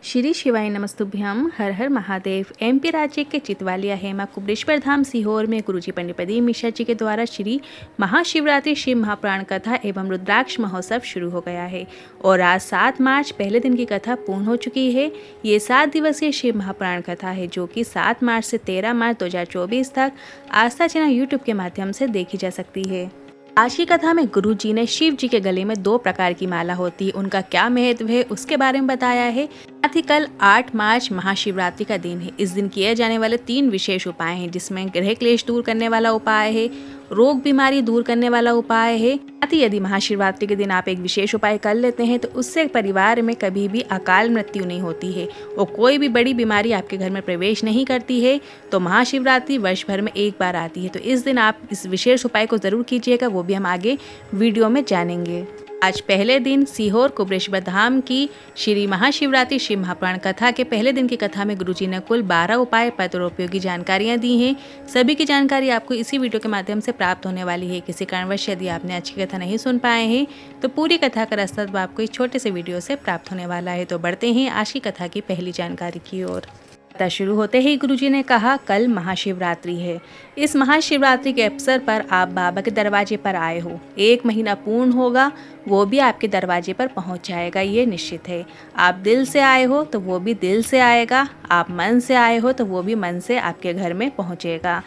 श्री शिवाय नमस्तुभ्यम। हर हर महादेव। एमपी राज्य के चितवालिया हेमा कुबरेश्वर धाम सीहोर में गुरुजी पंडित प्रदीप मिश्रा जी के द्वारा श्री महाशिवरात्रि शिव महाप्राण कथा एवं रुद्राक्ष महोत्सव शुरू हो गया है और आज 7 मार्च पहले दिन की कथा पूर्ण हो चुकी है। ये 7 दिवसीय शिव महाप्राण कथा है जो कि 7 मार्च से 13 मार्च 2024 तक आस्था चैनल यूट्यूब के माध्यम से देखी जा सकती है। आज की कथा में गुरु जी ने शिव जी के गले में 2 प्रकार की माला होती है, उनका क्या महत्व है उसके बारे में बताया है। साथ ही कल 8 मार्च महाशिवरात्रि का दिन है। इस दिन किए जाने वाले 3 विशेष उपाय हैं जिसमें ग्रह क्लेश दूर करने वाला उपाय है, रोग बीमारी दूर करने वाला उपाय है। साथ ही यदि महाशिवरात्रि के दिन आप एक विशेष उपाय कर लेते हैं तो उससे परिवार में कभी भी अकाल मृत्यु नहीं होती है और कोई भी बड़ी बीमारी आपके घर में प्रवेश नहीं करती है। तो महाशिवरात्रि वर्ष भर में एक बार आती है, तो इस दिन आप इस विशेष उपाय को जरूर कीजिएगा, वो भी हम आगे वीडियो में जानेंगे। आज पहले दिन सीहोर कुबरेश्वर धाम की श्री महाशिवरात्रि शिव महाप्राण कथा के पहले दिन की कथा में गुरुजी ने कुल 12 उपाय पत्र और उपयोगी जानकारियां दी हैं। सभी की जानकारी आपको इसी वीडियो के माध्यम से प्राप्त होने वाली है। किसी कारणवश यदि आपने आज की कथा नहीं सुन पाए हैं तो पूरी कथा का रास्ता आपको इस छोटे से वीडियो से प्राप्त होने वाला है। तो बढ़ते हैं आज की कथा की पहली जानकारी की ओर। कथा शुरू होते ही गुरुजी ने कहा, कल महाशिवरात्रि है। इस महाशिवरात्रि के अवसर पर आप बाबा के दरवाजे पर आए हो। 1 महीना पूर्ण होगा, वो भी आपके दरवाजे पर पहुंच जाएगा, ये निश्चित है। आप दिल से आए हो तो वो भी दिल से आएगा, आप मन से आए हो तो वो भी मन से आपके घर में पहुंचेगा।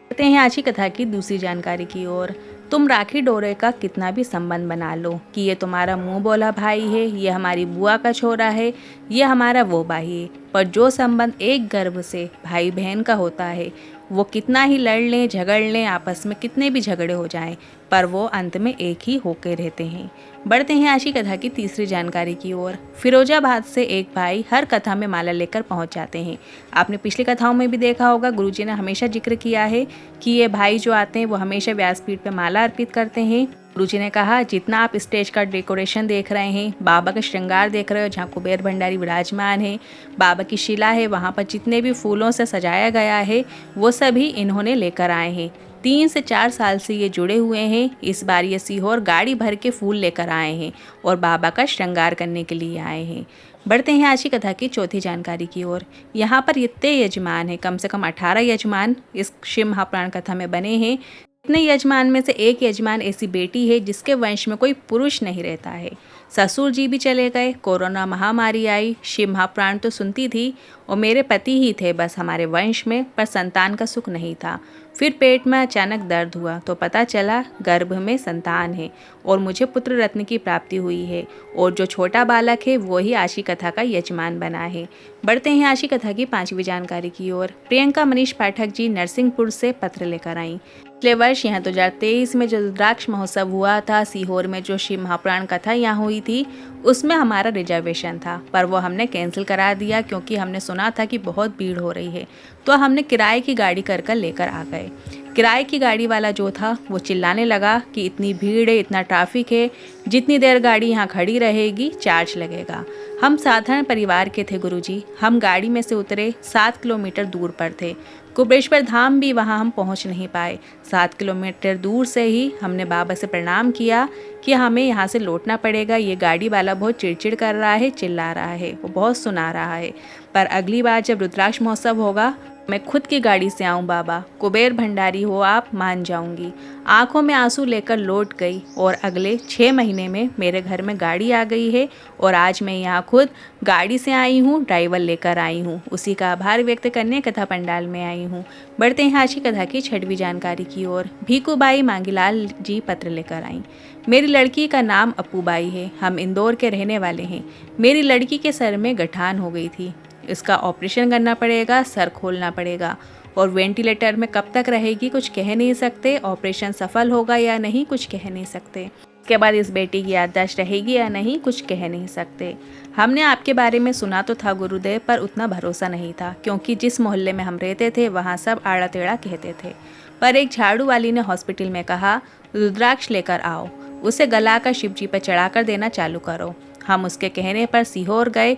कहते हैं आज की कथा की दूसरी जानकारी की ओर। तुम राखी डोरे का कितना भी संबंध बना लो कि ये तुम्हारा मुंह बोला भाई है, ये हमारी बुआ का छोरा है, ये हमारा वो भाई है, पर जो संबंध एक गर्भ से भाई बहन का होता है वो कितना ही लड़ लें झगड़ लें, आपस में कितने भी झगड़े हो जाएं, पर वो अंत में एक ही होकर रहते हैं। बढ़ते हैं आज की कथा की तीसरी जानकारी की ओर। फिरोजाबाद से एक भाई हर कथा में माला लेकर पहुंच जाते हैं। आपने पिछली कथाओं में भी देखा होगा, गुरुजी ने हमेशा जिक्र किया है कि ये भाई जो आते हैं वो हमेशा व्यासपीठ पर माला अर्पित करते हैं। गुरुजी ने कहा, जितना आप स्टेज का डेकोरेशन देख रहे हैं, बाबा का श्रृंगार देख रहे हो जहाँ कुबेर भंडारी विराजमान है, बाबा की शिला है, वहाँ पर जितने भी फूलों से सजाया गया है वो सभी इन्होंने लेकर आए हैं। 3 से 4 साल से ये जुड़े हुए हैं। इस बार ये सीहोर गाड़ी भर के फूल लेकर आए हैं और बाबा का श्रृंगार करने के लिए आए हैं। बढ़ते हैं आज की कथा की चौथी जानकारी की ओर। यहाँ पर इतने यजमान हैं, कम से कम 18 यजमान इस शिव महाप्राण कथा में बने हैं। इतने यजमान में से एक यजमान ऐसी बेटी है जिसके वंश में कोई पुरुष नहीं रहता है। ससुर जी भी चले गए, कोरोना महामारी आई, शिव महाप्राण तो सुनती थी और मेरे पति ही थे बस हमारे वंश में, पर संतान का सुख नहीं था। फिर पेट में अचानक दर्द हुआ तो पता चला गर्भ में संतान है और मुझे पुत्र रत्न की प्राप्ति हुई है और जो छोटा बालक है वो ही आज की कथा का यजमान बना है। बढ़ते हैं आज की कथा की 5वीं जानकारी की ओर। प्रियंका मनीष पाठक जी नरसिंहपुर से पत्र लेकर आई। पिछले वर्ष यहाँ 2023 में जो रुद्राक्ष महोत्सव हुआ था सीहोर में, जो शिव महाप्राण कथा यहाँ हुई थी, उसमें हमारा रिजर्वेशन था पर वो हमने कैंसिल करा दिया क्योंकि हमने सुना था कि बहुत भीड़ हो रही है। तो हमने किराए की गाड़ी कर लेकर आ गए। किराए की गाड़ी वाला जो था वो चिल्लाने लगा कि इतनी भीड़ है, इतना ट्रैफिक है, जितनी देर गाड़ी यहाँ खड़ी रहेगी चार्ज लगेगा। हम साधारण परिवार के थे गुरुजी। हम गाड़ी में से उतरे, 7 किलोमीटर दूर पर थे। कुबरेश्वर धाम भी वहाँ हम पहुँच नहीं पाए। 7 किलोमीटर दूर से ही हमने बाबा से प्रणाम किया कि हमें यहाँ से लौटना पड़ेगा, ये गाड़ी वाला बहुत चिड़चिड़ कर रहा है, चिल्ला रहा है, वो बहुत सुना रहा है, पर अगली बार जब रुद्राक्ष महोत्सव होगा मैं खुद की गाड़ी से आऊँ बाबा, कुबेर भंडारी हो आप, मान जाऊंगी। आंखों में आंसू लेकर लौट गई और अगले 6 महीने में मेरे घर में गाड़ी आ गई है और आज मैं यहाँ खुद गाड़ी से आई हूँ, ड्राइवर लेकर आई हूँ, उसी का आभार व्यक्त करने कथा पंडाल में आई हूँ। बढ़ते हैं आज की कथा की 6वीं जानकारी की ओर। भीकूबाई मांगीलाल जी पत्र लेकर आई। मेरी लड़की का नाम अपूबाई है, हम इंदौर के रहने वाले हैं। मेरी लड़की के सर में गठान हो गई थी, इसका ऑपरेशन करना पड़ेगा, सर खोलना पड़ेगा और वेंटिलेटर में कब तक रहेगी कुछ कह नहीं सकते, ऑपरेशन सफल होगा या नहीं कुछ कह नहीं सकते, इसके बाद इस बेटी की याददाश्त रहेगी या नहीं कुछ कह नहीं सकते। हमने आपके बारे में सुना तो था गुरुदेव, पर उतना भरोसा नहीं था क्योंकि जिस मोहल्ले में हम रहते थे वहाँ सब आड़ा टेढ़ा कहते थे। पर एक झाड़ू वाली ने हॉस्पिटल में कहा, रुद्राक्ष लेकर आओ, उसे गलाकर शिव जी पर चढ़ा कर देना चालू करो। हम उसके कहने पर सीहोर गए,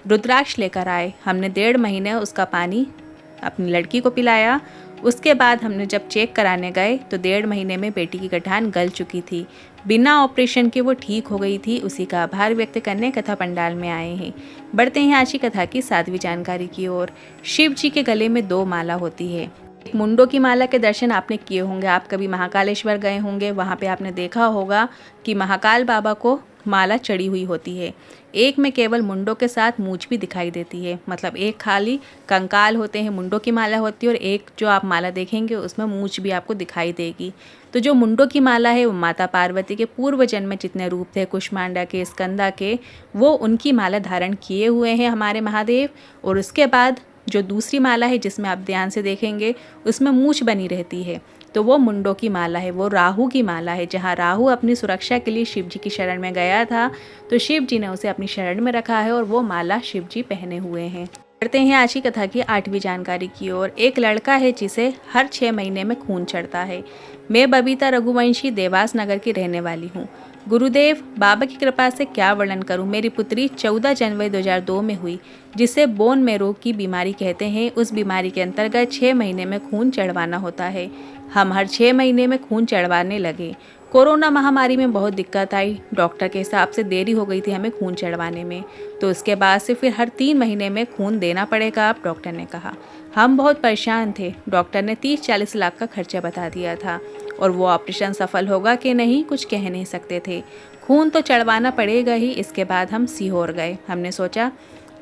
रुद्राक्ष लेकर आए। हमने 1.5 महीने उसका पानी अपनी लड़की को पिलाया उसके बाद हमने जब चेक कराने गए तो 1.5 महीने में बेटी की गठान गल चुकी थी। बिना ऑपरेशन के वो ठीक हो गई थी। उसी का आभार व्यक्त करने कथा पंडाल में आए हैं। बढ़ते हैं आज की कथा की 7वीं जानकारी की ओर। शिव जी के गले में 2 माला होती है। एक मुंडों की माला के दर्शन आपने किए होंगे। आप कभी महाकालेश्वर गए होंगे, वहाँ पे आपने देखा होगा कि महाकाल बाबा को माला चढ़ी हुई होती है। एक में केवल मुंडों के साथ मूंछ भी दिखाई देती है, मतलब एक खाली कंकाल होते हैं, मुंडों की माला होती है, और एक जो आप माला देखेंगे उसमें मूंछ भी आपको दिखाई देगी। तो जो मुंडों की माला है वो माता पार्वती के पूर्व जन्म में जितने रूप थे, कुष्मांडा के, स्कंदा के, वो उनकी माला धारण किए हुए हैं हमारे महादेव। और उसके बाद जो दूसरी माला है जिसमें आप ध्यान से देखेंगे उसमें मूंछ बनी रहती है, तो वो मुंडों की माला है, वो राहु की माला है। जहाँ राहु अपनी सुरक्षा के लिए शिव जी की शरण में गया था तो शिव जी ने उसे अपनी शरण में रखा है और वो माला शिव जी पहने हुए हैं। बढ़ते हैं आज की कथा की 8वीं जानकारी की ओर। एक लड़का है जिसे हर 6 महीने में खून चढ़ता है। मैं बबीता रघुवंशी देवास नगर की रहने वाली हूँ। गुरुदेव, बाबा की कृपा से क्या वर्णन करूं। मेरी पुत्री 14 जनवरी 2002 में हुई, जिसे बोन मैरो की बीमारी कहते हैं। उस बीमारी के अंतर्गत 6 महीने में खून चढ़वाना होता है। हम हर 6 महीने में खून चढ़वाने लगे। कोरोना महामारी में बहुत दिक्कत आई। डॉक्टर के हिसाब से देरी हो गई थी हमें खून चढ़वाने में, तो उसके बाद से फिर हर 3 महीने में खून देना पड़ेगा आप, डॉक्टर ने कहा। हम बहुत परेशान थे। डॉक्टर ने 30-40 लाख का खर्चा बता दिया था और वो ऑपरेशन सफल होगा कि नहीं कुछ कह नहीं सकते थे। खून तो चढ़वाना पड़ेगा ही। इसके बाद हम सीहोर गए। हमने सोचा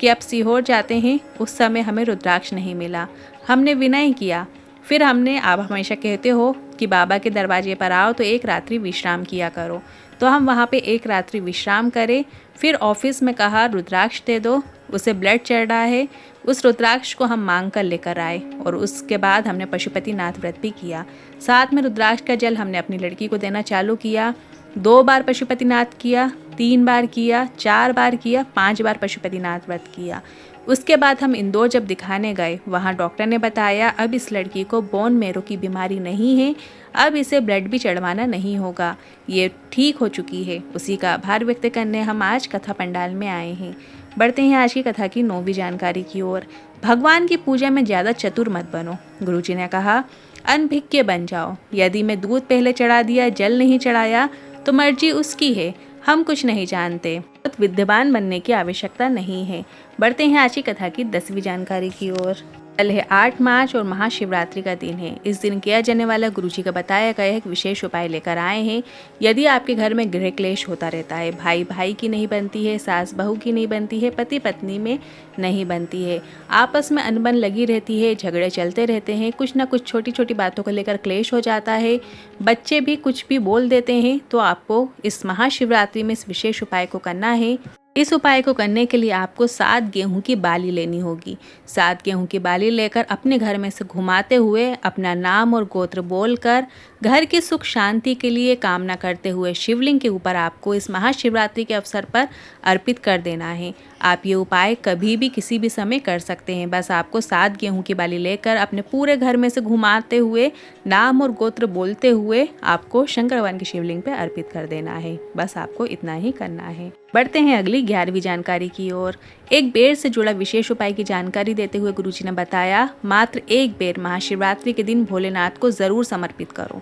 कि अब सीहोर जाते हैं। उस समय हमें रुद्राक्ष नहीं मिला। हमने विनय किया। फिर हमने, आप हमेशा कहते हो कि बाबा के दरवाजे पर आओ तो एक रात्रि विश्राम किया करो, तो हम वहाँ पे एक रात्रि विश्राम करें। फिर ऑफिस में कहा रुद्राक्ष दे दो, उसे ब्लड चढ़ रहा है। उस रुद्राक्ष को हम मांग कर लेकर आए और उसके बाद हमने पशुपतिनाथ व्रत भी किया। साथ में रुद्राक्ष का जल हमने अपनी लड़की को देना चालू किया। 2 बार पशुपतिनाथ किया, 3 बार किया, 4 बार किया, 5 बार पशुपतिनाथ व्रत किया। उसके बाद हम इंदौर जब दिखाने गए, वहाँ डॉक्टर ने बताया अब इस लड़की को बोन मैरो की बीमारी नहीं है, अब इसे ब्लड भी चढ़वाना नहीं होगा, ये ठीक हो चुकी है। उसी का आभार व्यक्त करने हम आज कथा पंडाल में आए हैं। बढ़ते हैं आज की कथा की 9वीं जानकारी की ओर। भगवान की पूजा में ज़्यादा चतुर मत बनो। गुरुजी ने कहा अनभिज्ञ बन जाओ। यदि मैं दूध पहले चढ़ा दिया, जल नहीं चढ़ाया, तो मर्जी उसकी है, हम कुछ नहीं जानते। बहुत विद्वान बनने की आवश्यकता नहीं है। बढ़ते हैं आज की कथा की 10वीं जानकारी की ओर। कल है 8 मार्च और महाशिवरात्रि का दिन है। इस दिन किया जाने वाला गुरुजी का बताया गया एक विशेष उपाय लेकर आए हैं। यदि आपके घर में गृह क्लेश होता रहता है, भाई भाई की नहीं बनती है, सास बहू की नहीं बनती है, पति पत्नी में नहीं बनती है, आपस में अनबन लगी रहती है, झगड़े चलते रहते हैं, कुछ ना कुछ छोटी छोटी बातों को लेकर क्लेश हो जाता है, बच्चे भी कुछ भी बोल देते हैं, तो आपको इस महाशिवरात्रि में इस विशेष उपाय को करना है। इस उपाय को करने के लिए आपको 7 गेहूं की बाली लेनी होगी। 7 गेहूं की बाली लेकर अपने घर में से घुमाते हुए अपना नाम और गोत्र बोलकर घर की सुख शांति के लिए कामना करते हुए शिवलिंग के ऊपर आपको इस महाशिवरात्रि के अवसर पर अर्पित कर देना है। आप ये उपाय कभी भी किसी भी समय कर सकते हैं। बस आपको 7 गेहूं की बाली लेकर अपने पूरे घर में से घुमाते हुए नाम और गोत्र बोलते हुए आपको शंकर भगवान की शिवलिंग पे अर्पित कर देना है। बस आपको इतना ही करना है। बढ़ते हैं अगली 11वीं जानकारी की ओर। एक बेर से जुड़ा विशेष उपाय की जानकारी देते हुए गुरुजी ने बताया मात्र एक बेर महाशिवरात्रि के दिन भोलेनाथ को जरूर समर्पित करो।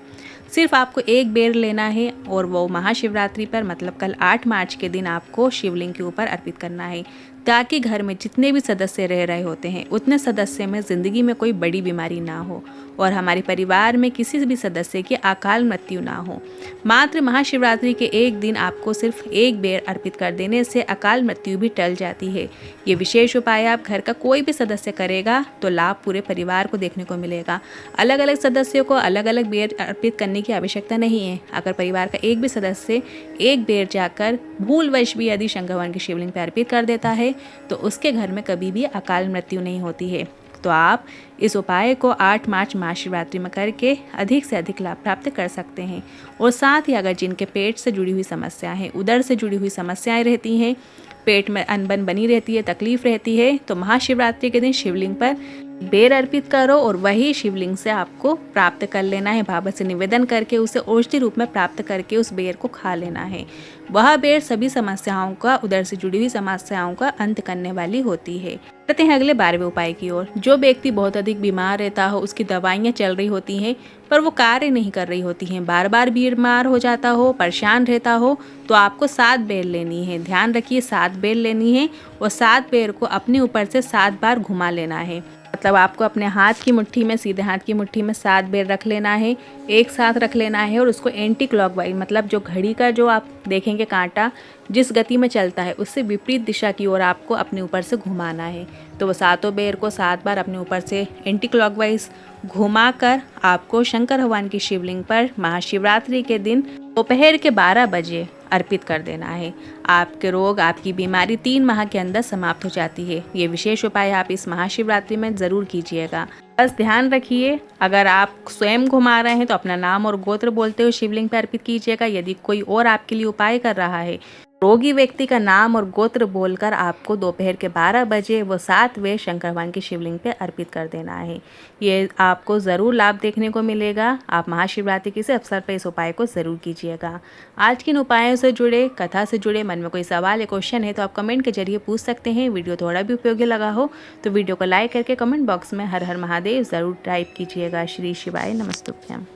सिर्फ आपको एक बेर लेना है और वो महाशिवरात्रि पर, मतलब कल 8 मार्च के दिन आपको शिवलिंग के ऊपर अर्पित करना है, ताकि घर में जितने भी सदस्य रह रहे होते हैं उतने सदस्य में ज़िंदगी में कोई बड़ी बीमारी ना हो और हमारे परिवार में किसी भी सदस्य की अकाल मृत्यु ना हो। मात्र महाशिवरात्रि के एक दिन आपको सिर्फ एक बेर अर्पित कर देने से अकाल मृत्यु भी टल जाती है। ये विशेष उपाय आप घर का कोई भी सदस्य करेगा तो लाभ पूरे परिवार को देखने को मिलेगा। अलग अलग सदस्यों को अलग अलग बेर अर्पित करने की आवश्यकता नहीं है। अगर परिवार का एक भी सदस्य एक बेर जाकर भूलवश भी यदि शंकर भगवान की शिवलिंग पर अर्पित कर देता है तो उसके घर में कभी भी अकाल मृत्यु नहीं होती है। तो आप इस उपाय को 8 मार्च महाशिवरात्रि में करके अधिक से अधिक लाभ प्राप्त कर सकते हैं। और साथ ही अगर जिनके पेट से जुड़ी हुई समस्याएं हैं, उदर से जुड़ी हुई समस्याएं रहती हैं, पेट में अनबन बनी रहती है, तकलीफ रहती है, तो महाशिवरात्रि के दिन शिवलिंग पर बेर अर्पित करो और वही शिवलिंग से आपको प्राप्त कर लेना है। बाबा से निवेदन करके उसे औषधि रूप में प्राप्त करके उस बेर को खा लेना है। वह बेर सभी समस्याओं का, उधर से जुड़ी हुई समस्याओं का अंत करने वाली होती है। करते हैं अगले 12वें उपाय की ओर। जो व्यक्ति बहुत अधिक बीमार रहता हो, उसकी दवाइयाँ चल रही होती हैं पर वो कार्य नहीं कर रही होती हैं, बार बार बीमार हो जाता हो, परेशान रहता हो, तो आपको 7 बेर लेनी है। ध्यान रखिए, 7 बेर लेनी है और 7 बेर को अपने ऊपर से 7 बार घुमा लेना है। मतलब आपको अपने हाथ की मुट्ठी में, सीधे हाथ की मुट्ठी में 7 बेर रख लेना है, एक साथ रख लेना है और उसको एंटी क्लॉकवाइज, मतलब जो घड़ी का जो आप देखेंगे कांटा जिस गति में चलता है उससे विपरीत दिशा की ओर आपको अपने ऊपर से घुमाना है। तो वो 7 बेर को 7 बार अपने ऊपर से एंटी क्लॉकवाइज घुमाकर आपको शंकर भगवान की शिवलिंग पर महाशिवरात्रि के दिन दोपहर के 12 बजे अर्पित कर देना है। आपके रोग, आपकी बीमारी 3 माह के अंदर समाप्त हो जाती है। ये विशेष उपाय आप इस महाशिवरात्रि में ज़रूर कीजिएगा। बस ध्यान रखिए, अगर आप स्वयं घुमा रहे हैं तो अपना नाम और गोत्र बोलते हुए शिवलिंग पर अर्पित कीजिएगा। यदि कोई और आपके लिए उपाय कर रहा है, रोगी व्यक्ति का नाम और गोत्र बोलकर आपको दोपहर के 12 बजे वो 7 वें शंकर भगवान की शिवलिंग पे अर्पित कर देना है। ये आपको ज़रूर लाभ देखने को मिलेगा। आप महाशिवरात्रि के अवसर पर इस उपाय को ज़रूर कीजिएगा। आज के इन उपायों से जुड़े, कथा से जुड़े मन में कोई सवाल या क्वेश्चन है तो आप कमेंट के जरिए पूछ सकते हैं। वीडियो थोड़ा भी उपयोगी लगा हो तो वीडियो को लाइक करके कमेंट बॉक्स में हर हर महादेव ज़रूर टाइप कीजिएगा। श्री शिवाय नमस्तुभ्यम।